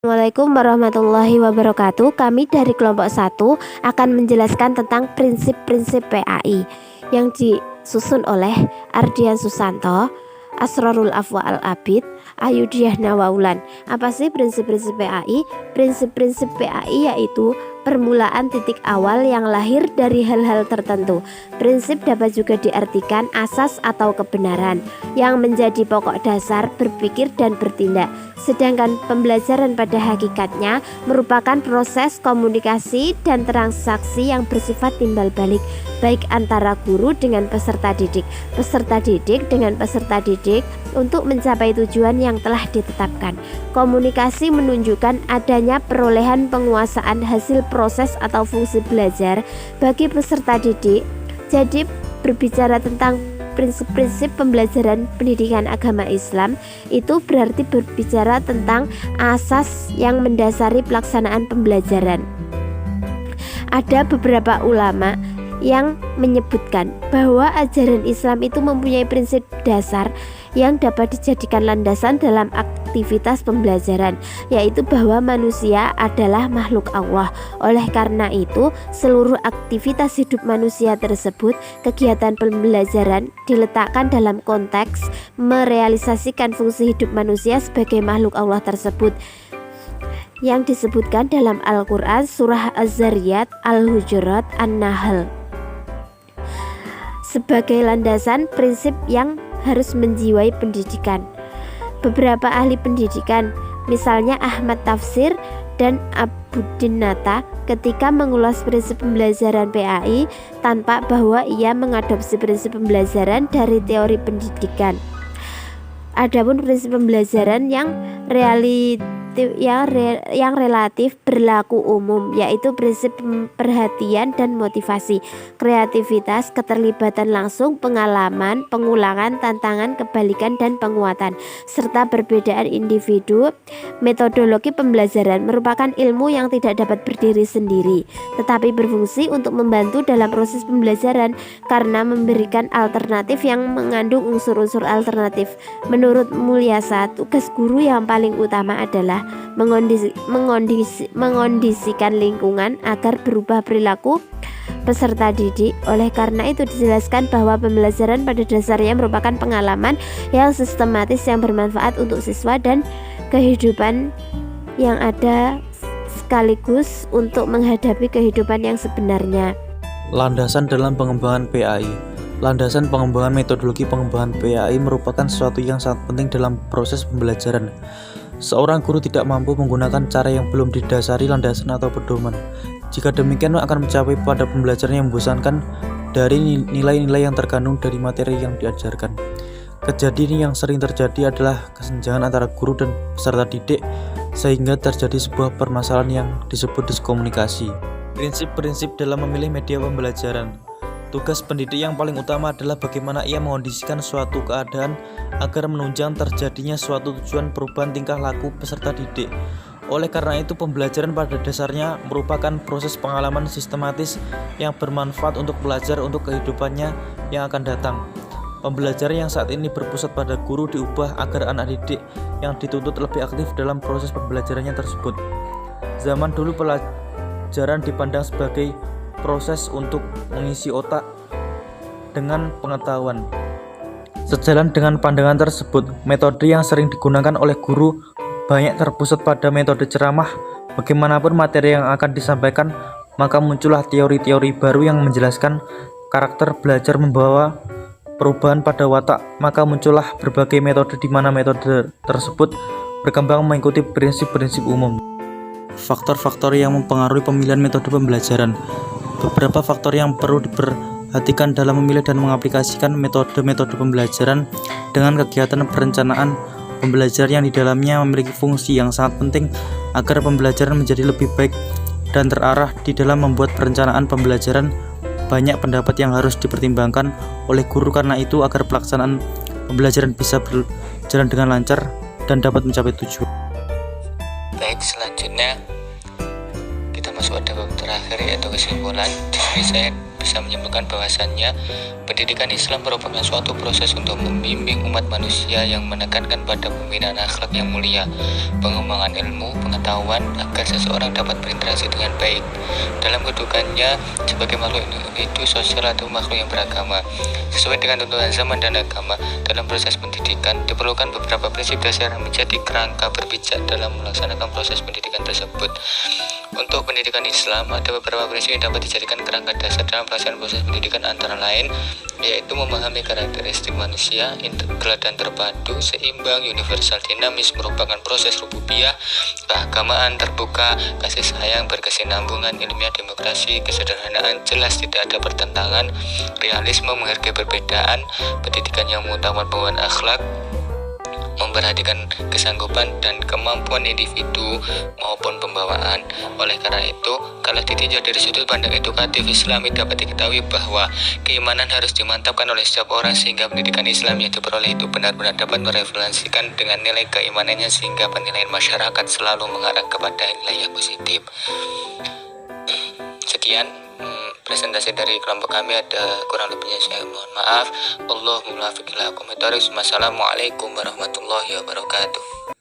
Assalamualaikum warahmatullahi wabarakatuh. Kami dari kelompok 1 akan menjelaskan tentang prinsip-prinsip PAI yang disusun oleh Ardian Susanto, Asrorul Afwa Al-Abid, Ayudiah Nawaulan. Apa sih prinsip-prinsip PAI? Prinsip-prinsip PAI yaitu permulaan titik awal yang lahir dari hal-hal tertentu. Prinsip dapat juga diartikan asas atau kebenaran yang menjadi pokok dasar berpikir dan bertindak. Sedangkan pembelajaran pada hakikatnya merupakan proses komunikasi dan transaksi yang bersifat timbal balik, baik antara guru dengan peserta didik dengan peserta didik untuk mencapai tujuan yang telah ditetapkan. Komunikasi menunjukkan adanya perolehan penguasaan hasil proses atau fungsi belajar bagi peserta didik. Jadi berbicara tentang prinsip-prinsip pembelajaran pendidikan agama Islam itu berarti berbicara tentang asas yang mendasari pelaksanaan pembelajaran. Ada beberapa ulama yang menyebutkan bahwa ajaran Islam itu mempunyai prinsip dasar yang dapat dijadikan landasan dalam aktivitas pembelajaran, yaitu bahwa manusia adalah makhluk Allah. Oleh karena itu, seluruh aktivitas hidup manusia tersebut, kegiatan pembelajaran diletakkan dalam konteks merealisasikan fungsi hidup manusia sebagai makhluk Allah tersebut, yang disebutkan dalam Al-Quran surah Az-Zariyat, Al-Hujurat, An-Nahl sebagai landasan prinsip yang harus menjiwai pendidikan. Beberapa ahli pendidikan, misalnya Ahmad Tafsir dan Abuddin Nata, ketika mengulas prinsip pembelajaran PAI, tampak bahwa ia mengadopsi prinsip pembelajaran dari teori pendidikan. Adapun prinsip pembelajaran yang relatif berlaku umum, yaitu prinsip perhatian dan motivasi, kreativitas, keterlibatan langsung, pengalaman, pengulangan, tantangan, kebalikan, dan penguatan, serta perbedaan individu. Metodologi pembelajaran merupakan ilmu yang tidak dapat berdiri sendiri, tetapi berfungsi untuk membantu dalam proses pembelajaran karena memberikan alternatif yang mengandung unsur-unsur alternatif. Menurut Mulyasa, tugas guru yang paling utama adalah mengondisikan lingkungan agar berubah perilaku peserta didik. Oleh karena itu dijelaskan bahwa pembelajaran pada dasarnya merupakan pengalaman yang sistematis yang bermanfaat untuk siswa dan kehidupan yang ada sekaligus untuk menghadapi kehidupan yang sebenarnya. Landasan dalam pengembangan PAI. Landasan pengembangan metodologi pengembangan PAI merupakan sesuatu yang sangat penting dalam proses pembelajaran. Seorang guru tidak mampu menggunakan cara yang belum didasari landasan atau pedoman. Jika demikian akan mencapai pada pembelajaran yang membosankan dari nilai-nilai yang terkandung dari materi yang diajarkan. Kejadian yang sering terjadi adalah kesenjangan antara guru dan peserta didik, sehingga terjadi sebuah permasalahan yang disebut diskomunikasi. Prinsip-prinsip dalam memilih media pembelajaran. Tugas pendidik yang paling utama adalah bagaimana ia mengondisikan suatu keadaan agar menunjang terjadinya suatu tujuan perubahan tingkah laku peserta didik. Oleh karena itu, pembelajaran pada dasarnya merupakan proses pengalaman sistematis yang bermanfaat untuk belajar untuk kehidupannya yang akan datang. Pembelajaran yang saat ini berpusat pada guru diubah agar anak didik yang dituntut lebih aktif dalam proses pembelajarannya tersebut. Zaman dulu pelajaran dipandang sebagai proses untuk mengisi otak dengan pengetahuan. Sejalan dengan pandangan tersebut, metode yang sering digunakan oleh guru banyak terpusat pada metode ceramah. Bagaimanapun materi yang akan disampaikan, maka muncullah teori-teori baru yang menjelaskan karakter belajar membawa perubahan pada watak. Maka muncullah berbagai metode di mana metode tersebut berkembang mengikuti prinsip-prinsip umum. Faktor-faktor yang mempengaruhi pemilihan metode pembelajaran. Beberapa faktor yang perlu diperhatikan dalam memilih dan mengaplikasikan metode-metode pembelajaran dengan kegiatan perencanaan pembelajaran yang di dalamnya memiliki fungsi yang sangat penting agar pembelajaran menjadi lebih baik dan terarah. Di dalam membuat perencanaan pembelajaran, banyak pendapat yang harus dipertimbangkan oleh guru. Karena itu, agar pelaksanaan pembelajaran bisa berjalan dengan lancar dan dapat mencapai tujuan. Baik, selanjutnya kita masuk pada bab terakhir yaitu kesimpulan. Di sini saya bisa menyimpulkan bahwasannya pendidikan Islam merupakan suatu proses untuk membimbing umat manusia yang menekankan pada pembinaan akhlak yang mulia, pengembangan ilmu, pengetahuan agar seseorang dapat berinteraksi dengan baik dalam kedudukannya sebagai makhluk individu sosial atau makhluk yang beragama. Sesuai dengan tuntunan zaman dan agama, dalam proses pendidikan diperlukan beberapa prinsip dasar yang menjadi kerangka berpijak dalam melaksanakan proses pendidikan tersebut. Untuk pendidikan Islam, ada beberapa prinsip yang dapat dijadikan kerangka dasar dalam pelaksanaan proses pendidikan, antara lain yaitu memahami karakteristik manusia, integral dan terpadu, seimbang, universal, dinamis, merupakan proses rububiyah, keagamaan, terbuka, kasih sayang, berkesinambungan, ilmiah, demokrasi, kesederhanaan, jelas tidak ada pertentangan, realisme, menghargai perbedaan, pendidikan yang mengutamakan bawaan akhlak, memperhatikan kesanggupan dan kemampuan individu maupun pembawaan. Oleh karena itu, kalau ditinjau dari sudut pandang edukatif Islami, dapat diketahui bahwa keimanan harus dimantapkan oleh setiap orang sehingga pendidikan Islam yang diperoleh itu benar-benar dapat merefleksikan dengan nilai keimanannya sehingga penilaian masyarakat selalu mengarah kepada nilai yang positif. Sekian presentasi dari kelompok kami, ada kurang lebihnya saya mohon maaf. Wallahul muwaffiq ila aqwamit thoriq. Wassalamualaikum warahmatullahi wabarakatuh.